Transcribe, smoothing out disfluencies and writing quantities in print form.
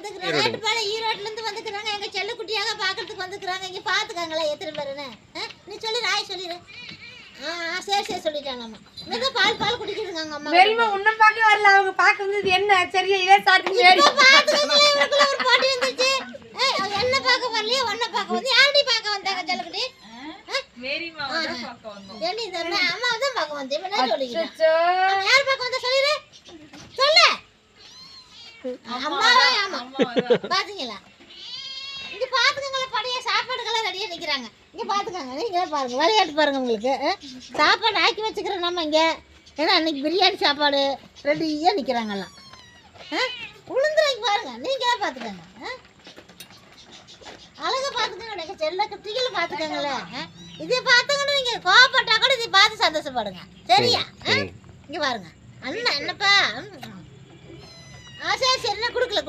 வந்துக்கிறாங்க. ரெண்டு பேரும் ஈரோட்ல இருந்து வந்துக்கிறாங்க. எங்க செல்லக்குட்டியாக பாக்கிறதுக்கு வந்துக்கிறாங்க. இங்க பாத்துக்காங்களா எத்தனை பேருன்னு? நீ சொல்லி ராய் சொல்லிடு. சரி சொல்லிட்டாங்க அம்மா. இந்த பால் குடிக்குதுங்க அம்மா. வெறிமா உன்ன பாக்க வரல, அவங்க பாக்க வந்தது என்ன? சரியா இதே சாப்பிட்டு வேறி பாத்துக்கங்களே, இவளுக்குள்ள ஒரு போட்டி வந்துச்சு. என்ன பாக்க வரலையே, ஒண்ண பாக்க வந்து யாரடி பாக்க வந்தாங்க செல்லக்குட்டி? மேரிமா தான் பாக்க வந்தோம். ஏனி இந்த அம்மா தான் பாக்க வந்து. இப்ப நான் சொல்லிக்கிறேன். யார் பாக்க வந்தா சொல்லிரு. சொல்லு. அம்மா பாத்தீங்களா? இங்க பாத்துக்கங்களே, பழைய சாப்பாடுகள ரெடியா நிக்கிறாங்க. இங்க பாத்துக்கங்க, நீங்க பாருங்க, விளையாட்டு பாருங்க. உங்களுக்கு சாப்பாடு ஆக்கி வச்சுக்கிறோம் நம்ம இங்க. ஏன்னா அன்னைக்கு பிரியாணி சாப்பாடு ரெடியா நிக்கிறாங்கலாம். உளுந்துரைக்கு பாருங்க, நீங்க பாத்துக்கங்க. அழகா பாத்துக்கங்க. எனக்கு செல்ல குட்டிகளை பாத்துக்கங்களே. இதை பாத்துக்கணும். நீங்க கோவப்பட்டா கூட இதை பார்த்து சந்தோஷப்படுங்க. சரியா? இங்க பாருங்க அண்ணா என்னப்பா. சரி நான் கொடுக்கல